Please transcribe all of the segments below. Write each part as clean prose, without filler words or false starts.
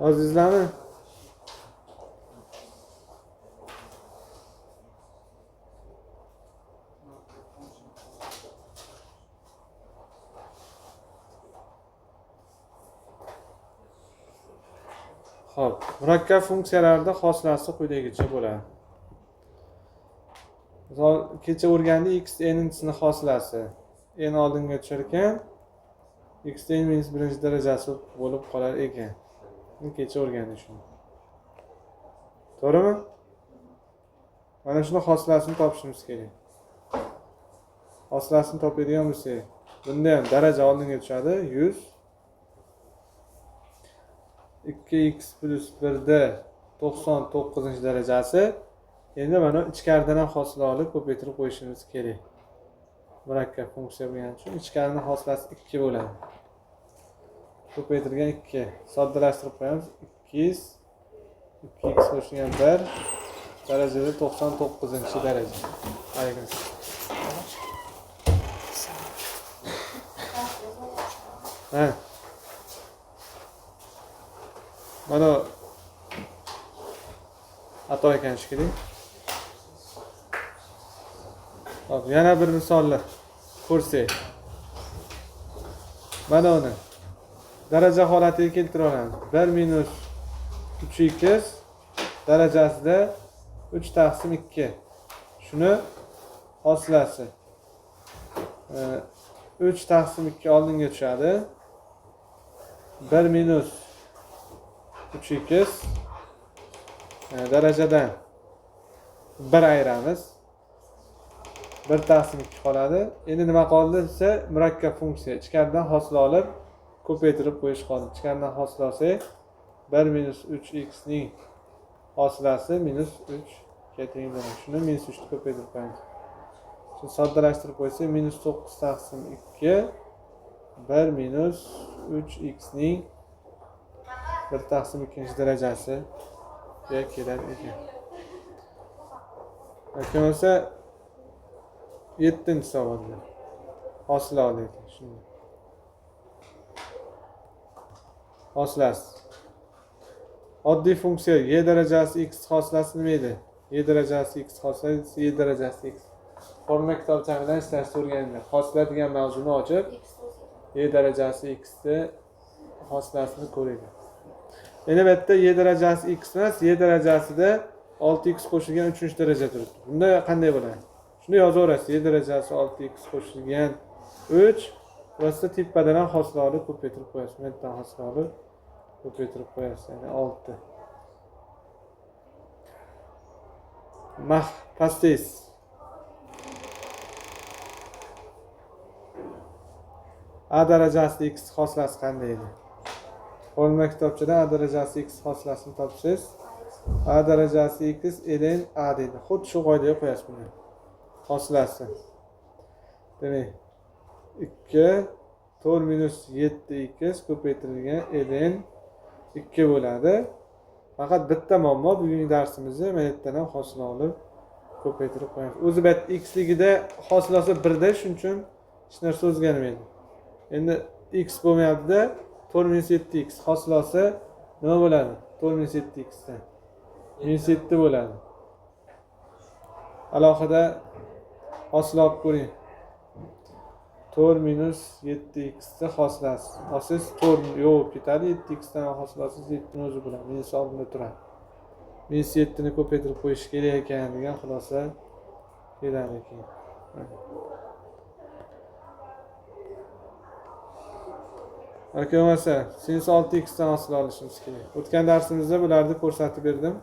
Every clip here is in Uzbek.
Azizlarmi? Xo'p, murakkab funksiyalarda xoslasi quyidagicha bo'ladi. Misol kecha o'rgandik x n'inchisining xoslasi n oldinga tushar ekan, x n minus 1 darajasi bo'lib qolar ekan. Kecha o'rgandik shuni. To'g'rimi? Mana shuni xoslasini topishimiz kerak. Xoslasini topadigan bo'lsak, bunda ham daraja oldinga tushadi 100. 2x plus 1 da 99 darajasi. Endi mana ichkaridan ham hosila olib ko'paytirib qo'yishimiz kerak. Murakkab funksiya bo'lgani uchun ichkarining hosilasi 2 bo'ladi. Ko'paytirgan 2. Soddalashtirib qo'yamiz. 2x qo'shilgan 1 darajada 99-daraja. Alaykum. Ha. Mana xato ekan shekilli. Hop, yana bir misolni ko'rsak. Mana uni daraja holatiga keltirib olamiz. 1 minus 3x darajasida 3 taqsim 2. Shuni hosilasi 3 taqsim 2 oldinga tushadi. 1 minus 3x darajadan 1 ayiramiz. 1 taqsim 2 qoladi. Endi nima qoldi desa, murakkab funksiya ichkaridan hosil olib ko'paytirib qo'yish qoldi. Ichkaridan hosil olsak 1 minus 3x ning hosilasi minus 3 ga teng bo'ladi. Shuni minus 3 ni ko'paytirib qo'yamiz. Shuni soddalashtirib qo'ysak minus 9 taqsim 2 1 minus 3x ning 1 taqsim 2 darajasi ga kelar ekan. Bo'lsa 7-savolda hosila olaylik. Shuni hosilasi oddiy funksiya y darajasi x hosilasi nima edi? Y darajasi x hosilasi y darajasi x. Formula kitobchasidan ishlashni o'rganinglar. Hosila degan mavzuni ochib y darajasi x ni hosilasini ko'ringlar. Endi bu yerda y darajasi x emas, y darajasida 6x qo'shilgan 3-daraja turibdi. Bunda qanday bo'ladi? Shuni yozaverasiz. Y darajasi 6x qo'shilgan 3. Burasida tepadan ham hosila olib ko'paytirib qo'yasiz. Mendan hosila olib ko'paytirib qo'yasiz. Ya'ni 6. Pastis. A darajasi x hosilasi qanday edi? Formula kitobchada A darajasi x hosilasini topsangiz, A darajasi x ln A deydi. Xuddi shu qoidaga qo'yasiz buni. Hosilasi. Demak, 2 4 minus 7x ko'paytirilgan ln 2 bo'ladi. Faqat bitta muammo bugungi darsimizda mana yerdan ham hosila olib ko'paytirib qo'yamiz. O'zi bu x ligida hosilasi 1 da, shuning uchun hech narsa o'zgarmaydi. Endi x bo'lmayapti-da, 4 minus 7x hosilasi nima bo'ladi? 4 minus 7x dan minus 7 bo'ladi. Alohida hosila olib ko'ring. 4 minus 7x ni hosilasi. Siz 4 yo'q ketadi, 7x dan hosilasi 7 ni o'zi bo'ladi. Minus oldinda turadi. Minus 7 ni ko'paytirib qo'yish kerak ekan degan xulosa keladi keyin. Bo'lmasa, sinus 6x dan hosil olishimiz kerak. O'tgan darsimizda bularni ko'rsatib berdim.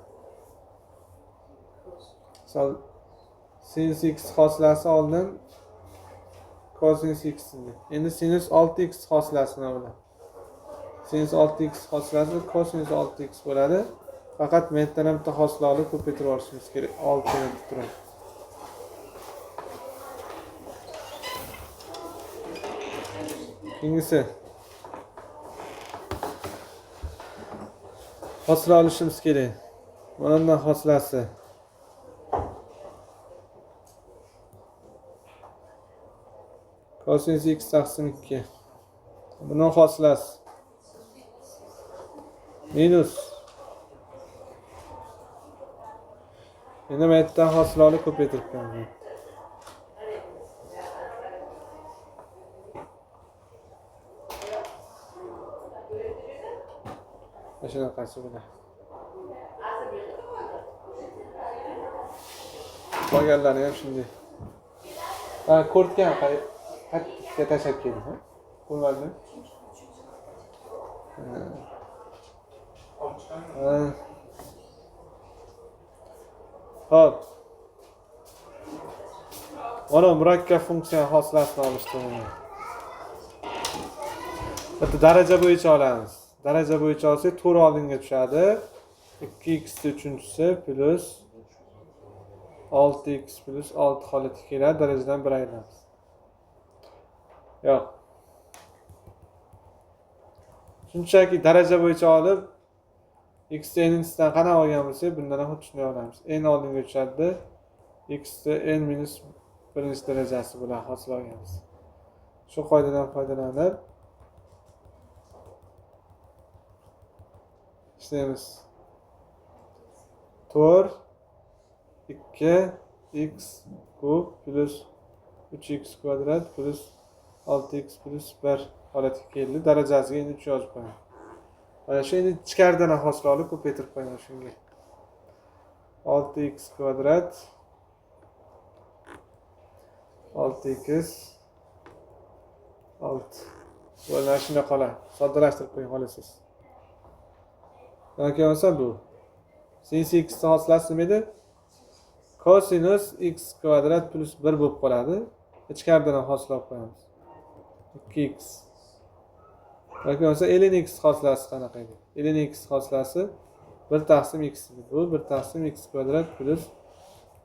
Sinus x hosilasi oldin cosinus x edi. Endi sinus 6x hosilasi nima bo'ladi? Sinus 6x hosilasi cosinus 6x bo'ladi. Faqat mendan ham bitta hosila olib ko'paytirib olishimiz kerak. 6 ni turadi. Keyingisi hosila olishimiz kerak. Mana bundan hosilasi cosinus x taqsim 2. Bunun hosilasi minus. Endi bu yerdan hosillarni ko'paytirib qo'yaman. Mana shunaqasi bular. Qolganlari ham shunday. Ha, kurtka ham qayerga tashlab keldim, ha? Bo'lmadimi? Hop. Mana murakkab funksiya hosilasini olishdi. Bitta daraja bo'yicha olamiz. Daraja bo'yicha olsak, 4 oldinga tushadi. 2x uchinchisi plus 6x plus 6 holati keladi. Darajadan 1 ayiramiz. Yo'q. Shunchaki daraja bo'yicha olib, x n'dan qanaqa olgan bo'lsak, bundan ham xuddi shunday olamiz. N oldinga tushadi. X n minus 1 darajasi bilan hosil olganmiz. Shu qoidadan foydalanib ishlaymiz. 4 2x kub plus 3x kvadrat plus 6x plus 1 holatiga keldi. Darajasiga endi 3 yozib qo'yamiz. Mana shu endi ichkaridan ham hosil olib ko'paytirib qo'yamiz shunga. 6x kvadrat 6x 6. Mana shunday qoladi. Soddalashtirib qo'ying xolasiz. Yoki bo'lsa bu. Sinus x hosilasi nima edi? Cosinus x kvadrat plus 1 bo'lib qoladi. Ichkaridan ham hosil olib qo'yamiz. 2x. Yoki bo'lsa ln x hosilasi qanaqa edi? Ln x hosilasi 1 taqsim x edi. Bu 1 taqsim x kvadrat plus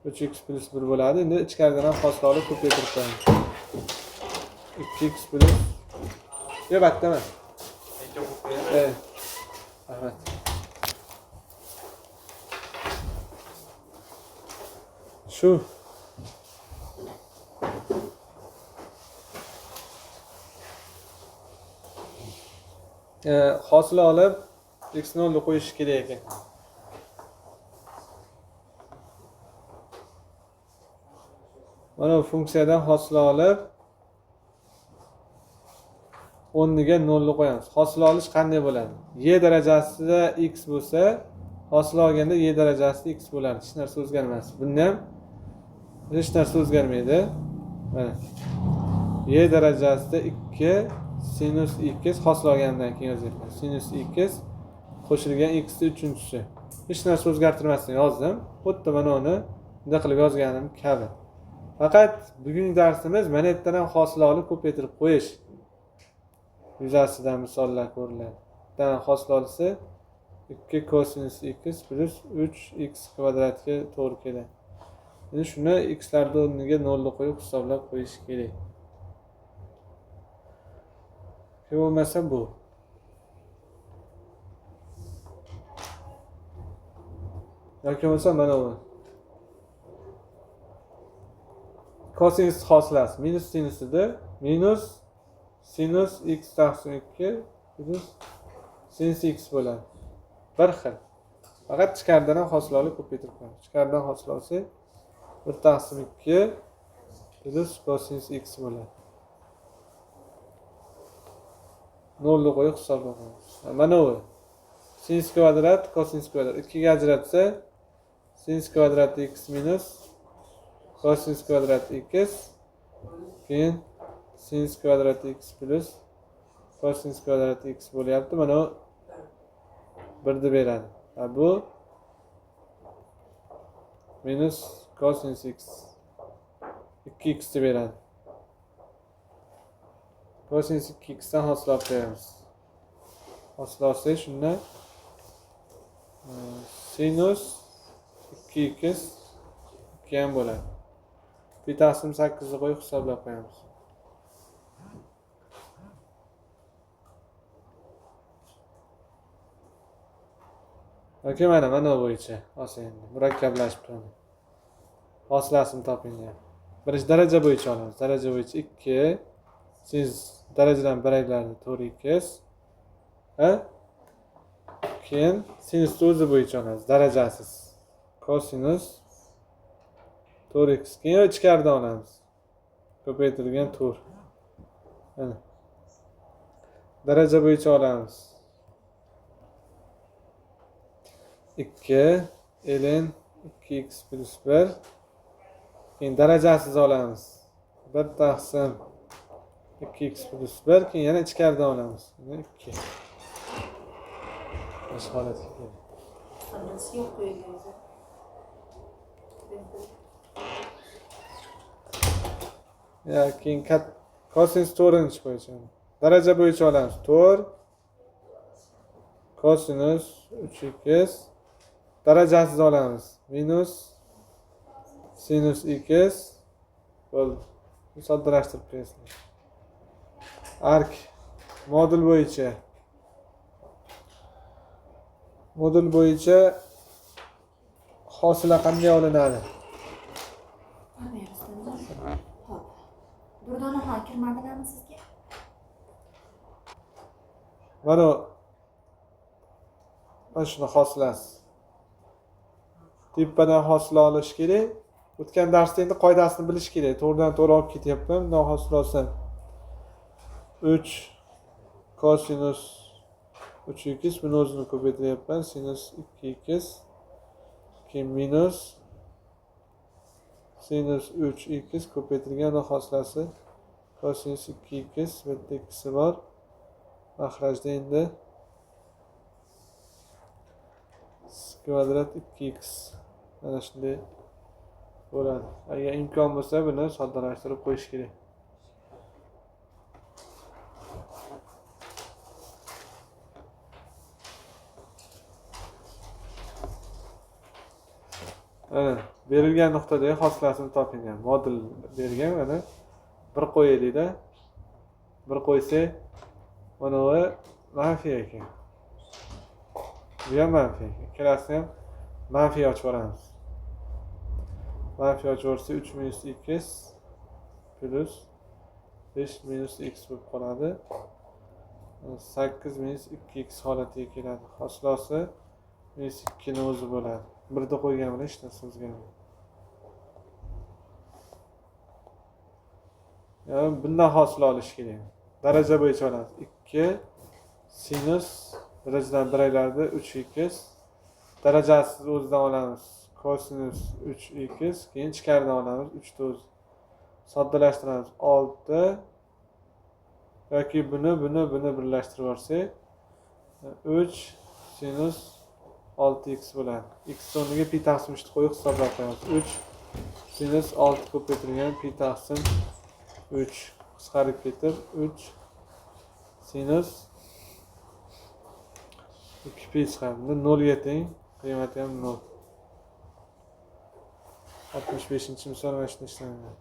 3x plus 1 bo'ladi. Endi ichkaridan ham hosil olib ko'paytirib qo'yamiz. 2x plus yo battami? Rahmat. Shu hosil olib x 0 qo'yish kerak ekan. Mana bu funksiyadan hosil olib o'rniga 0 qo'yamiz. Hosil olish qanday bo'ladi? Y darajasida x bo'lsa, hosil olganda y darajasida x bo'ladi. Hech narsa o'zgarmas. Bunda ham hech narsa o'zgarmaydi. Mana. Y darajasida 2 sinus x hosil olgandan keyin yozyapman. Sinus x qo'shilgan x uchinchisi. Hech narsa o'zgartirmasdan yozdim. Xuddi mana uni bunday qilib yozganim kabi. Faqat bugungi darsimiz mana bu yerdan ham hosil olib ko'paytirib qo'yish yuzasidan misollar ko'riladi. Bundan hosil olsa 2 cosinus x plus 3x kvadratga to'g'ri keladi. Endi shuni x larning o'rniga 0 qo'yib hisoblab qo'yish kerak. Bo'lmasa bu. Yoki bo'lsa mana bu. Cosinus hosilasi minus sinusida minus sinus x taqsim 2 plus sinus x bo'ladi. Bir xil. Faqat ichkaridan ham hosil olib ko'paytirib qo'yamiz. Ichkaridan hosil olsak 1 taqsim 2 plus cosinus x bo'ladi. 0 qo'yib hisoblaymiz. Mana bu. Sinus kvadrat cosinus kvadrat 2 ga ajratsa sinus kvadrat x minus cosinus kvadrat x keyin sinus kvadrat x plus cosinus kvadrat x bo'lyapti. Mana bu 1 deb beradi. Bu minus cosinus x 2x deb beradi. Cosinus 2x dan hosil olib qo'yamiz. Hosil olsak shunda sinus 2x 2 ham bo'ladi. 1 taqsim 8 ni qo'yib hisoblab qo'yamiz. Yoki mana bo'yicha olsak endi murakkablashib turadi. Hosilasini toping. Birinchi daraja bo'yicha olamiz. Daraja bo'yicha 2 siz darajadan 1 aylarni 4x keyin sinusni o'zi bo'yicha olamiz, darajasiz. Kosinus 4x. Keyin ichkaridan olamiz. Ko'paytirilgan 4. Mana. Daraja bo'yicha olamiz. 2 ln 2x plus 1. Keyin darajasiz olamiz. 1 taqsim 2x plus 1. Keyin yana ichkaridan olamiz. 2. Mana holatga keldi. Sonrası yok böyle bize. Ya keyin kosinus 4 bo'yicha. Daraja bo'yicha olamiz. 4 kosinus 3x. Darajasiz olamiz. Minus sinus x. Bo'ldi. Soddalashtirib qo'yasizlar. Ark modul bo'yicha. Modul bo'yicha hosila qanday olinadi? Hop. Durdona kirmadilarmi sizga? Mana shuni hosilasi. Tepadan hosila olish kerak. O'tgan darsda endi qoidasini bilish kerak. To'g'ridan to'g'ri olib ketyapman. Bundan hosil olsam 3 kosinus 3x buni o'zini ko'paytiryapman. Sinus 2x keyin minus sinus 3x ko'paytirilgan hosilasi kosinus 2x bu yerda ikkisi bor. Mahrajda endi kvadrat 2x mana shunday bo'ladi. Agar imkon bo'lsa buni soddalashtirib qo'yish kerak. Mana berilgan nuqtadagi hosilasini toping. Modul bergan mana bir qo'yaylik-da. Bir qo'ysak mana bu manfiy ekan. Bu ham manfiy ekan. Ikkalasini ham manfiy ochib olamiz. Manfiy ochib olsa 3 minus x plus 5 minus x bo'lib qoladi. 8 minus 2x holatiga keladi. Hosilasi minus 2 ni o'zi bo'ladi. Birda qo'ygan bilan hech narsa o'zgarmaydi. Yani bundan hosil olish kerak. Daraja bo'yicha olamiz. 2 sinus darajadan biraylarda 3x. Darajasiz o'zidan olamiz. Kosinus 3x. Keyin ichkaridan olamiz. 3 ta o'zi. Soddalashtiramiz. 6 yoki buni birlashtirib olsak 3 sinus 6x bo'ladi. X o'rniga pi taqsim 3 qo'yib hisoblab qo'yamiz. 3 sinus 6 ko'paytirilgan pi taqsim 3 qisqarib ketib 3 sinus 2 pi chiqadi. 0 ga teng, qiymati ham 0. 65-misol mana shuni ishlamayman.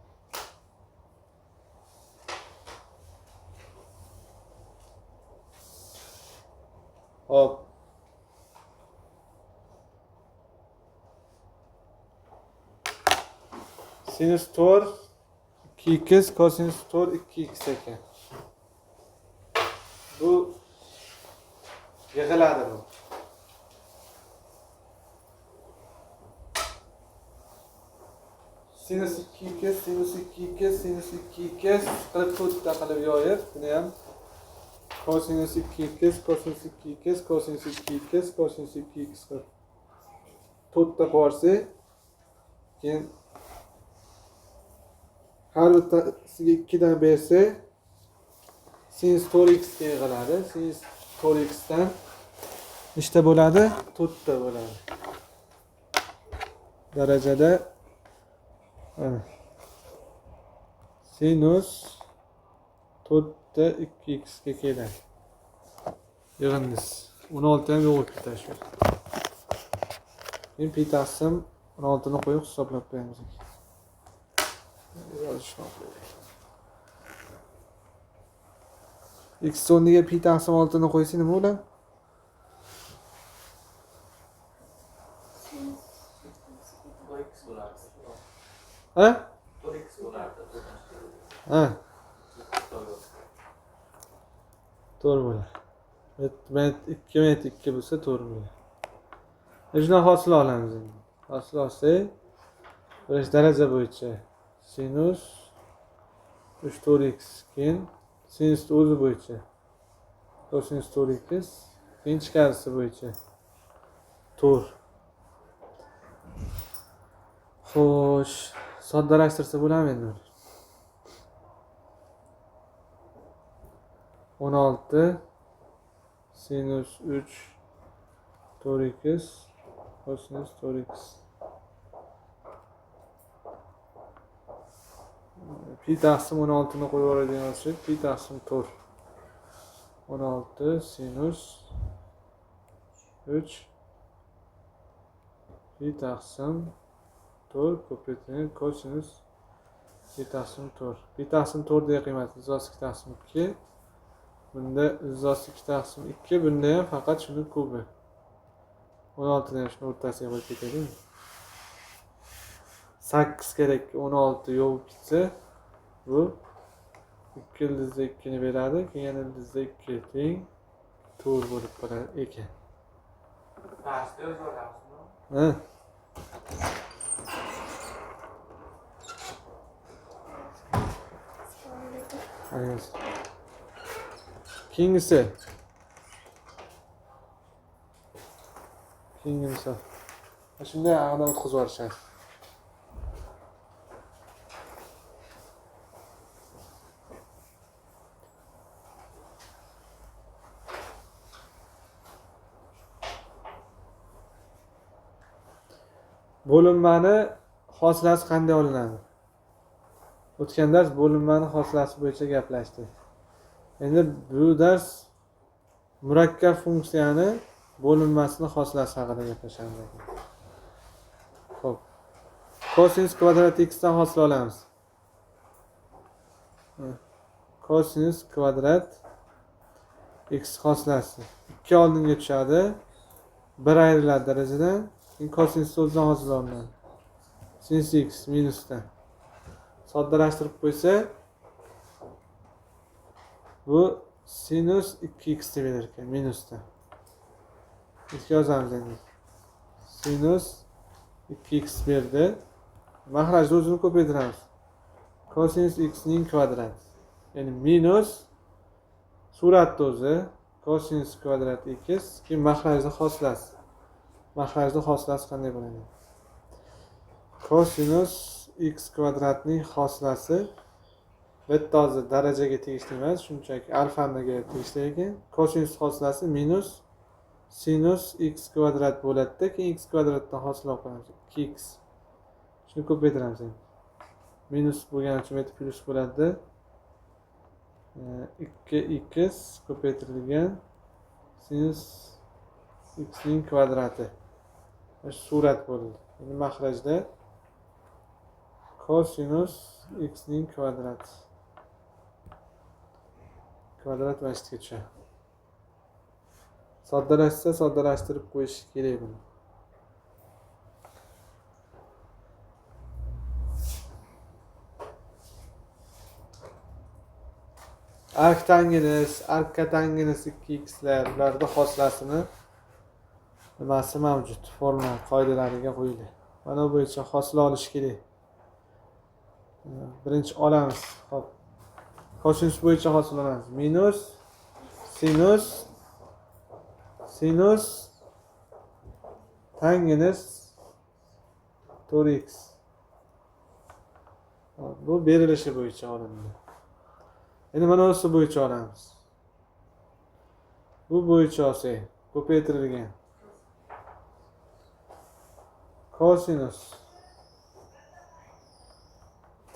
Hop. Sinus 4 2x kosinus 4 2x ekan. Bu yig'iladi bu. Sinus 2x sinus 2x sinus 2x 44 ta qilib yoyib, buni ham kosinus 2x kosinus 2x kosinus 2x kosinus 2x qilib 4 ta qo'ysa, keyin har bittasiga 2 dan bersa sinus 4x ga yig'iladi. Sinus 4x dan nechta bo'ladi? 4 ta bo'ladi. Darajada sinus 4 ta 2x ga keladi. Yig'indingiz. 16 ham yo'q ketadi. Men pi taqsim 16 ni qo'yib hisoblab qo'yamiz. X o'rniga pi taqsim 6 ni qo'ysa nima bo'ladi? Ha? Ha. To'g'ri bo'ladi. met 2 met 2 bo'lsa 4 bo'ladi. Shundan hosil olamiz endi. Hosil olsak, birinchi daraja bo'yicha sinus 3-4x keyin sinus o'zi bo'yicha kosinus 4x keyin ichkarisi bo'yicha 4. Xo'sh, soddalashtirsa bo'ladimi endi buni? 16 sinus 3 4x kosinus 4x. Pi taqsim 16 ni qo'yib yuboradigan bo'lsak, pi taqsim 4. 16 sinus 3 pi taqsim 4 ko'paytirilgan kosinus pi taqsim 4. Pi taqsim 4 degan qiymat 2 taqsim 2. Bunda 2 taqsim 2, bunda ham faqat shuni kubi. 16 ni ham shuni o'rtasiga qo'yib ketaylik. 8 kerak, 16 yo'q ketsa, bu 2 ildizda 2 ni beradi, keyin ildizda 2 teng 4 bo'lib qolar ekan. Pastda o'zgaramiz. Ha. Ayos. Keyingisi. Shunday aniq o'tkazib yuborishadi. Bo'linmani hosilasi qanday olinadi? O'tgan dars bo'linmani hosilasi bo'yicha gaplashdik. Endi bu dars murakkab funksiyani bo'linmasini hosilasi haqida gaplashamiz. Xo'p. Kosinus kvadrat x dan hosil olamiz. Kosinus kvadrat x hosilasi 2 oldinga tushadi. 1 ayriladi darajadan. Kosinus o'zidan hosil olinadi. Sinus x minusdan. Soddalashtirib qo'ysa, bu sinus 2x deb berar ekan minusdan. Ikki yozamiz endi. Sinus 2x berdi. Mahrajni o'zini ko'paytiramiz. Kosinus x ning kvadrati. Ya'ni minus suratni o'zi kosinus kvadrat x keyin mahrajni hosilasi. Mahrajni hosilasi qanday bo'ladi? Kosinus x kvadratning hosilasi bitta hozir darajaga tegishli emas, shunchaki alfaniga tegishli ekan. Kosinus hosilasi minus sinus x kvadrat bo'ladi-da, keyin x kvadratdan hosil olib qo'yamiz. 2x. Shuni ko'paytiramiz endi. Minus bo'lgani uchun bu plus bo'ladi. 2x ko'paytirilgan sinus x ning kvadrati. Mana shu surat bo'ldi. Endi mahrajda kosinus x ning kvadrati. Kvadrat vashtiga tushadi. Soddalashsa soddalashtirib qo'yish kerak buni. Arctanginus, arctanginus 2x lar, ularda hosilasini nimasi mavjud? Formula qoidalariga qo'yildi. Mana bu bo'yicha hosil olish kerak. Birinchi olamiz. Xo'p. Kosinus bo'yicha hosil olamiz. Minus sinus tanginus 4x. Bu berilishi bo'yicha olindi. Endi mana bu bo'yicha olamiz. Bu bo'yicha olsak, ko'paytirilgan kosinus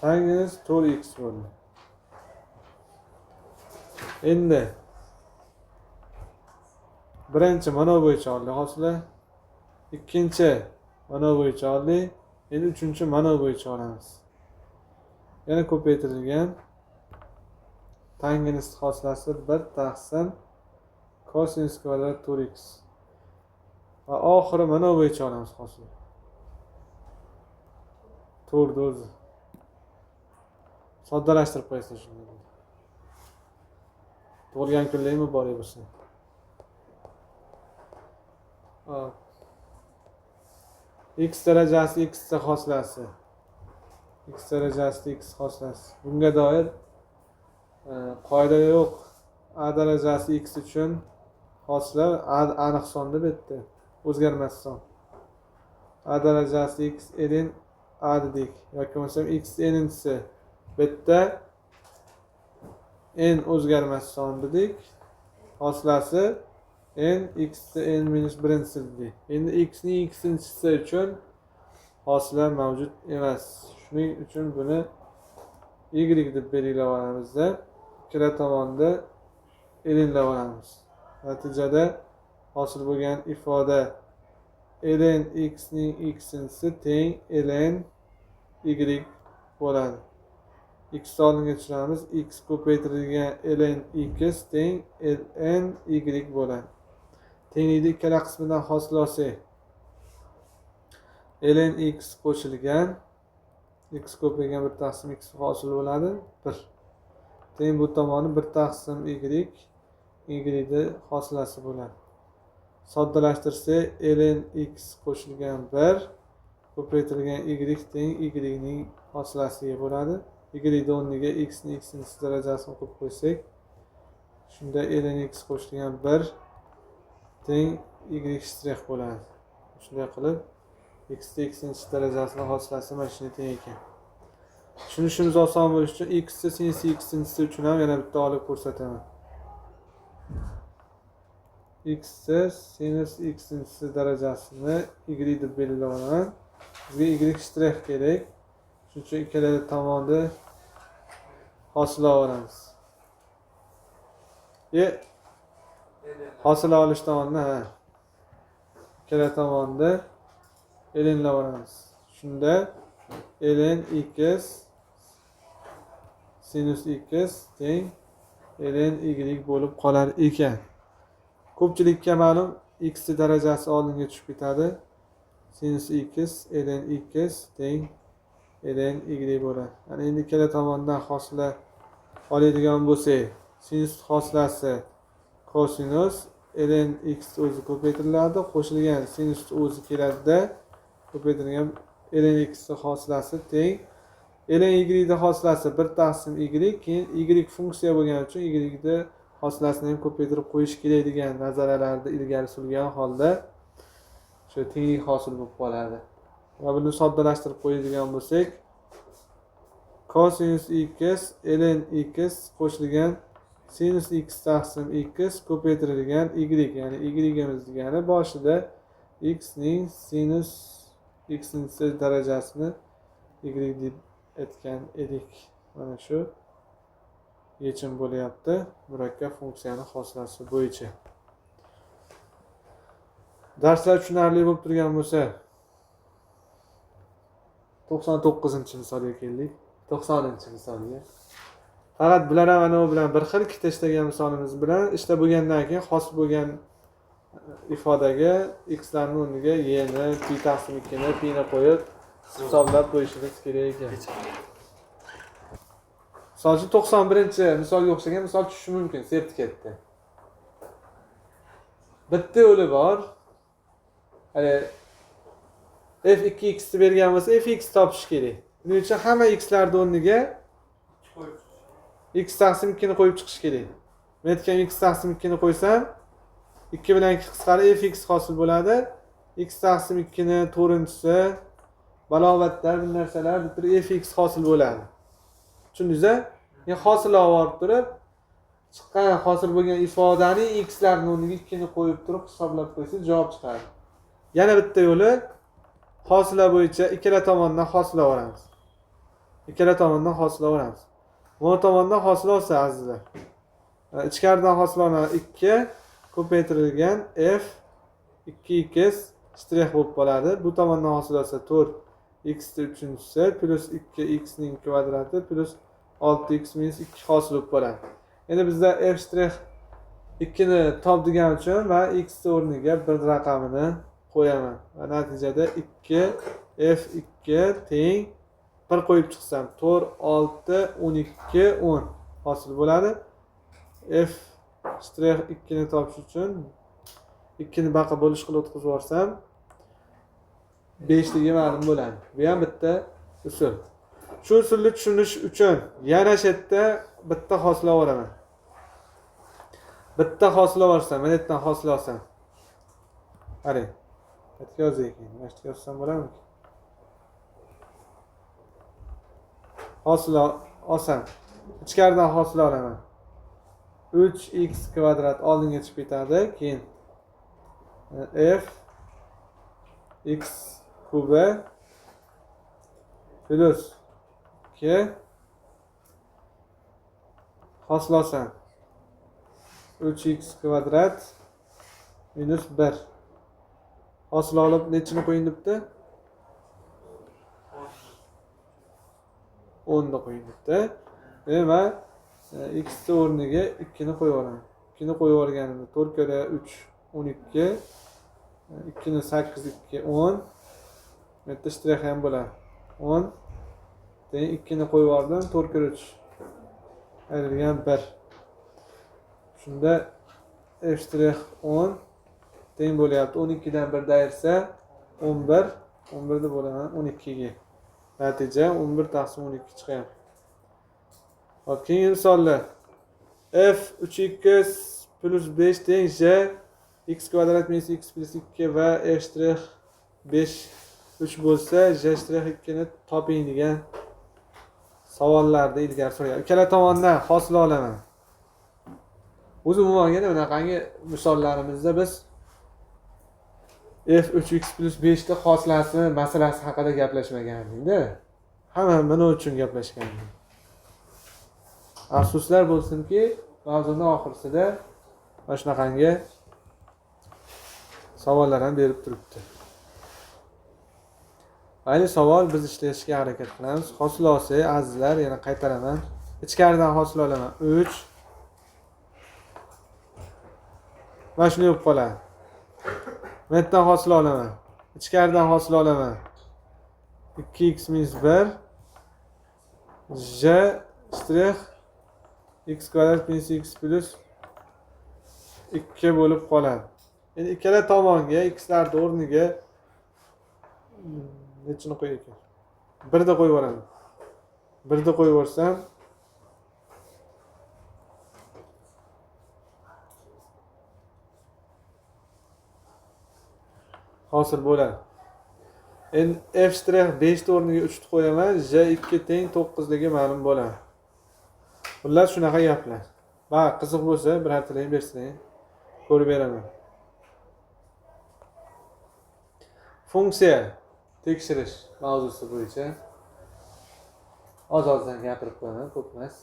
tanginus 4x bo'ldi. Endi birinchi mana bu bo'yicha oldik hosila. Ikkinchi mana bu bo'yicha oldik. Endi uchinchi mana bu bo'yicha olamiz. Yana ko'paytirilgan tanginus hosilasi 1 taqsim kosinus kvadrat 4x. Va oxiri mana bu bo'yicha olamiz hosil. 4 o'zi. Soddalashtirib qo'yasizlar shuni. Tug'ilgan kunlarga muborak bo'lsin. Hop. X darajasi x xoslasi. X darajasi x xoslasi. Bunga doir qoida yo'q. A darajasi x uchun xosla aniq sonda bitta. O'zgarmas son. A darajasi x elin a dedik. Yoki bo'lmasam x eninchisi bitta n o'zgarmas son dedik. Xoslasi n x n minus 1 dedik. Endi x ning x'inchisi uchun xosla mavjud emas. Shuning uchun buni y deb belgilab olamizda. Ikkala tomonda elinlab olamiz. Natijada hosil bo'lgan ifoda ln x ning x'inchisi teng ln y bo'ladi. X oldinga tushiramiz. X ko'paytirilgan ln x teng ln y bo'ladi. Tenglikni ikkala qismidan hosil olsak, ln x qo'shilgan x ko'paygan 1 taqsim x hosil bo'ladi 1. Teng bu tomoni 1 taqsim y ni hosilasi bo'ladi. Soddalashtirsak ln x qo'shilgan 1 ko'paytirilgan y teng y ning hosilasiga bo'ladi. Y o'rniga x ning x'inchisi darajasini qo'yib qo'ysak, shunda ln x qo'shilgan 1 teng y shtrix bo'ladi. Shunday qilib x ning x'inchisi darajasini hosilasi mana shunga teng ekan. Tushunishimiz oson bo'lishi uchun x sinus x'inchisi uchun ham yana bitta olib ko'rsataman. X sinus x'inchisi darajasini y deb belgilab olaman. Bizga y shtrix kerak. Shuning uchun ikkala tomonni hosil olamiz. Hosil olish tomonni ikkala tomonni elinlab olamiz. Shunda ln x sinus x teng ln y bo'lib qolar ekan. Ko'pchilikka ma'lum x darajasi oldinga tushib ketadi. Sinus x ln x teng ln y bo'ladi. Ya'ni endi ikkala tomondan hosila oladigan bo'lsak, sinus hosilasi kosinus ln x o'zi ko'paytiriladi, qo'shilgan sinus o'zi keladida ko'paytirilgan ln x hosilasi teng ln y da hosilasi 1 taqsim y, keyin y funksiya bo'lgani uchun y da hosilasini ham ko'paytirib qo'yish kerak degan nazariyalarda ilgari surilgan holda shu tenglik hosil bo'lib qoladi. Va buni soddalashtirib qo'yadigan bo'lsak, cosinus x ln x qo'shilgan sinus x taqsim x ko'paytirilgan y, ya'ni y degani boshida x ning sinus x'inchisi darajasini y deb aytgan edik. Mana shu yechim bo'lyapti murakkab funksiyani hosilasi bo'yicha. Darslar tushunarli bo'lib turgan bo'lsa 99-misolga keldik. 90-misolga. Faqat bular ham ana u bilan bir xil ikkita ishlagan misolimiz bilan ishla bo'lgandan keyin hosil bo'lgan ifodaga x larning o'rniga y ni pi taqsim 2 ni pi ni qo'yib hisoblab qo'yishimiz kerak ekan. Misol uchun 91-misolga o'xshagan misol tushishi mumkin sertifikatda. Bitta yo'li bor. f2x ni bergan bo'lsa fx topish kerak. Buning uchun hamma x larning o'rniga x taqsim 2 ni qo'yib chiqish kerak. Men aytgan x taqsim 2 ni qo'ysam 2 bilan 2 qisqarib fx hosil bo'ladi. X taqsim 2 ni 4-chisi balovatlar bu narsalar bitirib fx hosil bo'ladi. Tushundingizmi? Men hosil olib turib chiqqan hosil bo'lgan ifodaning x larning o'rniga 2 ni qo'yib turib hisoblab qo'ysangiz javob chiqadi. Yana bitta yo'li hosila bo'yicha ikkala tomondan hosila olamiz. Ikkala tomondan hosila olamiz. Mana tomondan hosila olsa azizlar. Ichkaridan hosila oladi 2 ko'paytirilgan f 2x shtrix bo'lib qoladi. Bu tomondan hosil olsa 4x ni 3-chisi plus 2x ning kvadrati plus 6x minus 2 hosil bo'lib qoladi. Endi bizda f shtrix 2 ni top degan uchun va x o'rniga bir raqamini qo'yaman. Va natijada 2 f2 teng 1 qo'yib chiqsam 4 6 12 10 hosil bo'ladi. F shtrix 2 ni topish uchun 2 ni baqa bo'lish qilib o'tkazib yuborsam 5ligi ma'lum bo'ladi. Bu ham bitta usul. Shu usulni tushunish uchun yana shu yerda bitta hosila olaman. Bitta hosila olsam, mana yerdan hosila olsam. Qarang. Bitta yozaylik. Mana shu yozsam bo'ladimi? Hosila olsam, ichkaridan hosila olaman. 3x kvadrat oldinga chiqib ketadi, keyin f x kubi plus 2 hosila olsam 3x kvadrat minus 1 hosila olib nechini qo'ying debdi? 10 ni qo'ying debdi. Va x o'rniga 2 ni qo'yib olaman. 2 ni qo'yib olganimda 4 kere 3 12 2 ni 8 2 10 bitta shtrix ham bo'ladi. 10 keyin 2 ni qo'yib oldim 4 kere 3 ayrilgan 1. Shunda f shtrix 10 teng bo'lyapti. 12 dan 1 ayirsa 11, 11 da bo'laman 12 ga. Natija 11 taqsim 12 chiqadi. Hop, keyingi misollar. F 3x plus 5 teng j x kvadrat minus x plus 2 va f shtrix 5 3 bo'lsa, j shtrix 2 ni toping degan savollarda ilgari so'ragan. Ikkala tomondan hosila olaman. O'zi umuman bunaqangi misollarimizda biz f 3x plus 5 ni hosilasi masalasi haqida gaplashmagandik-da. Hamma nima uchun gaplashgandik. Afsuslar bo'lsinki, mavzuning oxirisida mana shunaqangi savollar ham berib turibdi. Ayni savol biz ishlashga harakat qilamiz. Hosila olsak, azizlar, yana qaytaraman. Ichkaridan hosila olaman 3. Mana shunday bo'lib qoladi. Bu yerdan hosila olaman. Ichkaridan hosila olaman 2x minus 1 j shtrix x kvadrat minus x plus 2 bo'lib qoladi. Endi ikkala tomonga x larning o'rniga nechini qo'yay ekan? 1 da qo'yib yuboraman. 1 da qo'yib yuborsam hosil bo'ladi. Endi f shtrix 5 o'rniga 3 ni qo'yaman, j 2 teng 9 ligi ma'lum bo'ladi. Xullas shunaqa gaplar. Va qiziq bo'lsa, bir haftadan bersang, ko'rib beraman. Funksiya tekshirish mavzusi bo'yicha oz-ozdan gapirib qo'yaman, ko'p emas.